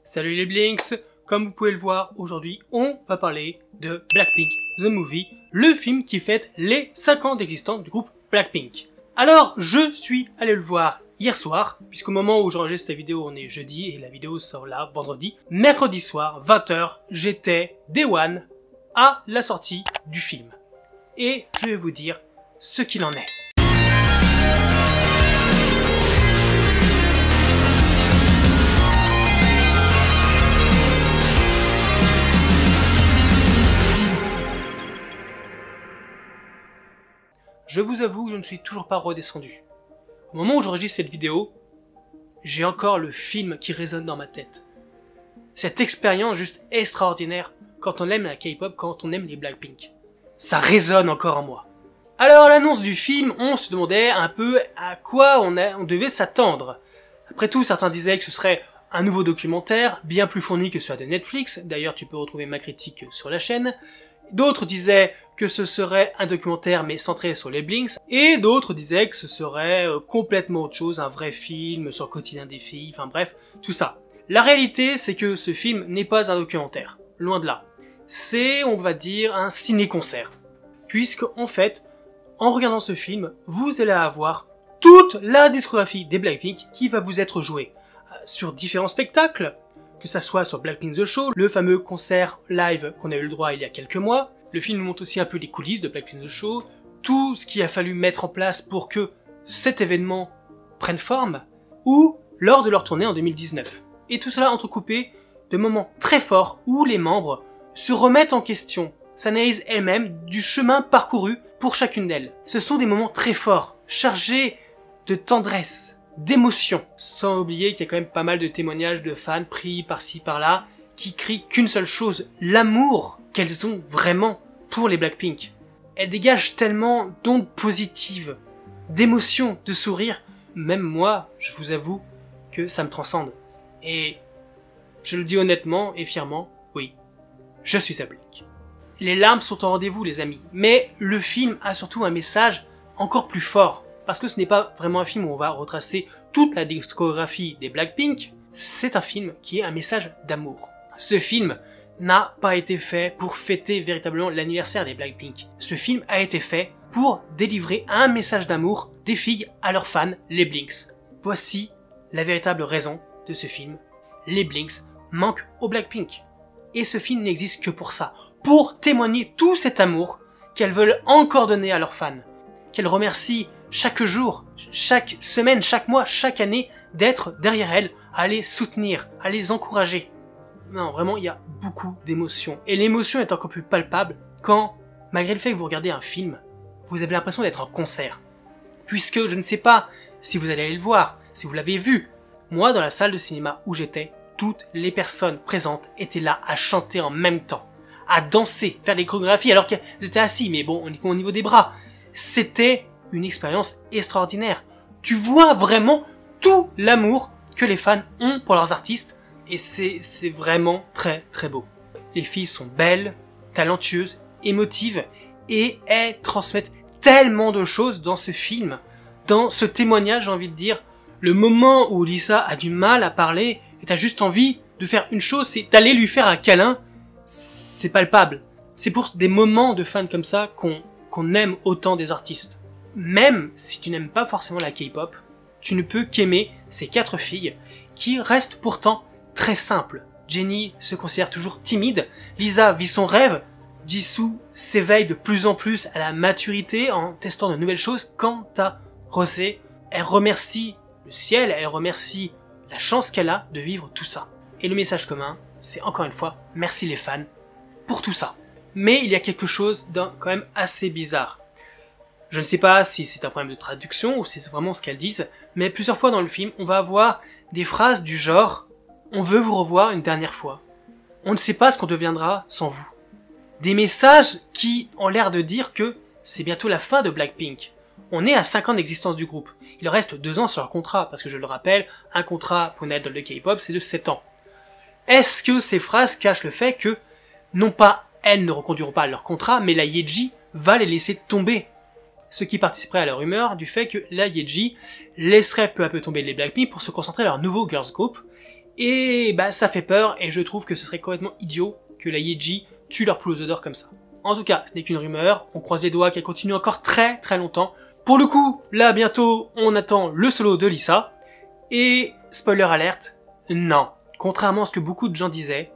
Salut les Blinks, comme vous pouvez le voir, aujourd'hui on va parler de Blackpink The Movie, le film qui fête les 5 ans d'existence du groupe Blackpink. Alors, je suis allé le voir hier soir, puisqu'au moment où j'enregistre cette vidéo, on est jeudi, et la vidéo sort là, vendredi. Mercredi soir, 20h, j'étais Day One à la sortie du film. Et je vais vous dire ce qu'il en est. Je vous avoue, je ne suis toujours pas redescendu. Au moment où j'enregistre cette vidéo, j'ai encore le film qui résonne dans ma tête. Cette expérience juste extraordinaire quand on aime la K-pop, quand on aime les Blackpink. Ça résonne encore en moi. Alors à l'annonce du film, on se demandait un peu à quoi on devait s'attendre. Après tout, certains disaient que ce serait un nouveau documentaire, bien plus fourni que celui de Netflix. D'ailleurs, tu peux retrouver ma critique sur la chaîne. D'autres disaient que ce serait un documentaire mais centré sur les Blinks, et d'autres disaient que ce serait complètement autre chose, un vrai film sur le quotidien des filles, enfin bref, tout ça. La réalité, c'est que ce film n'est pas un documentaire, loin de là. C'est, on va dire, un ciné-concert. Puisque, en fait, en regardant ce film, vous allez avoir toute la discographie des Blackpink qui va vous être jouée sur différents spectacles, que ça soit sur Blackpink The Show, le fameux concert live qu'on a eu le droit il y a quelques mois. Le film nous montre aussi un peu les coulisses de Blackpink The Show, tout ce qu'il a fallu mettre en place pour que cet événement prenne forme, ou lors de leur tournée en 2019. Et tout cela entrecoupé de moments très forts où les membres se remettent en question, s'analysent elles-mêmes du chemin parcouru pour chacune d'elles. Ce sont des moments très forts, chargés de tendresse, d'émotion. Sans oublier qu'il y a quand même pas mal de témoignages de fans pris par-ci par-là, qui crient qu'une seule chose, l'amour qu'elles ont vraiment pour les Blackpink. Elles dégagent tellement d'ondes positives, d'émotions, de sourires. Même moi, je vous avoue que ça me transcende. Et je le dis honnêtement et fièrement, oui, je suis sa Blink. Les larmes sont au rendez-vous, les amis. Mais le film a surtout un message encore plus fort. Parce que ce n'est pas vraiment un film où on va retracer toute la discographie des Blackpink. C'est un film qui est un message d'amour. Ce film n'a pas été fait pour fêter véritablement l'anniversaire des Blackpink. Ce film a été fait pour délivrer un message d'amour des filles à leurs fans, les Blinks. Voici la véritable raison de ce film. Les Blinks manquent aux Blackpink. Et ce film n'existe que pour ça. Pour témoigner tout cet amour qu'elles veulent encore donner à leurs fans. Qu'elles remercient chaque jour, chaque semaine, chaque mois, chaque année d'être derrière elles, à les soutenir, à les encourager. Non, vraiment, il y a beaucoup d'émotions. Et l'émotion est encore plus palpable quand, malgré le fait que vous regardez un film, vous avez l'impression d'être en concert. Puisque je ne sais pas si vous allez aller le voir, si vous l'avez vu. Moi, dans la salle de cinéma où j'étais, toutes les personnes présentes étaient là à chanter en même temps, à danser, faire des chorégraphies alors qu'elles étaient assis, mais bon, uniquement au niveau des bras. C'était une expérience extraordinaire. Tu vois vraiment tout l'amour que les fans ont pour leurs artistes, et c'est vraiment très très beau. Les filles sont belles, talentueuses, émotives, et elles transmettent tellement de choses dans ce film, dans ce témoignage, j'ai envie de dire. Le moment où Lisa a du mal à parler, et t'as juste envie de faire une chose, c'est d'aller lui faire un câlin, c'est palpable. C'est pour des moments de fans comme ça qu'on aime autant des artistes. Même si tu n'aimes pas forcément la K-pop, tu ne peux qu'aimer ces 4 filles, qui restent pourtant très simples. Jennie se considère toujours timide, Lisa vit son rêve, Jisoo s'éveille de plus en plus à la maturité en testant de nouvelles choses. Quant à Rosé, elle remercie le ciel, elle remercie la chance qu'elle a de vivre tout ça. Et le message commun, c'est encore une fois, merci les fans pour tout ça. Mais il y a quelque chose d'un quand même assez bizarre. Je ne sais pas si c'est un problème de traduction ou si c'est vraiment ce qu'elles disent, mais plusieurs fois dans le film, on va avoir des phrases du genre « On veut vous revoir une dernière fois. On ne sait pas ce qu'on deviendra sans vous. » Des messages qui ont l'air de dire que c'est bientôt la fin de Blackpink. On est à 5 ans d'existence du groupe. Il leur reste 2 ans sur leur contrat, parce que je le rappelle, un contrat pour une idole de K-pop, c'est de 7 ans. Est-ce que ces phrases cachent le fait que, non pas elles ne reconduiront pas leur contrat, mais la Yeji va les laisser tomber. Ce qui participerait à la rumeur du fait que la Yeji laisserait peu à peu tomber les Blackpink pour se concentrer à leur nouveau girls group. Et bah ça fait peur, et je trouve que ce serait complètement idiot que la Yeji tue leur poule aux œufs d'or comme ça. En tout cas, ce n'est qu'une rumeur, on croise les doigts qu'elle continue encore très longtemps. Pour le coup, là bientôt, on attend le solo de Lisa. Et, spoiler alerte, non. Contrairement à ce que beaucoup de gens disaient,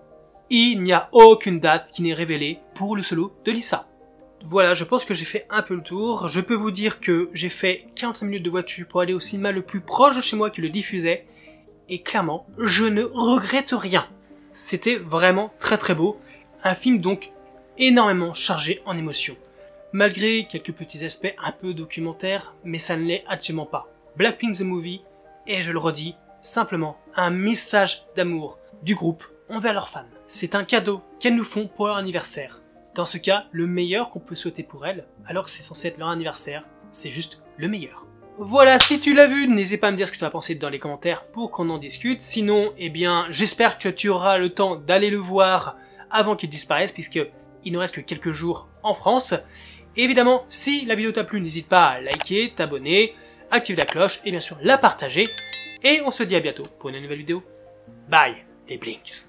il n'y a aucune date qui n'est révélée pour le solo de Lisa. Voilà, je pense que j'ai fait un peu le tour. Je peux vous dire que j'ai fait 45 minutes de voiture pour aller au cinéma le plus proche de chez moi qui le diffusait. Et clairement, je ne regrette rien. C'était vraiment très beau. Un film donc énormément chargé en émotions. Malgré quelques petits aspects un peu documentaires, mais ça ne l'est absolument pas. Blackpink The Movie est, je le redis, simplement un message d'amour du groupe envers leurs fans. C'est un cadeau qu'elles nous font pour leur anniversaire. Dans ce cas, le meilleur qu'on peut souhaiter pour elles, alors que c'est censé être leur anniversaire, c'est juste le meilleur. Voilà, si tu l'as vu, n'hésite pas à me dire ce que tu as pensé dans les commentaires pour qu'on en discute. Sinon, eh bien, j'espère que tu auras le temps d'aller le voir avant qu'il disparaisse, puisque il ne reste que quelques jours en France. Et évidemment, si la vidéo t'a plu, n'hésite pas à liker, t'abonner, activer la cloche et bien sûr la partager. Et on se dit à bientôt pour une nouvelle vidéo. Bye les Blinks.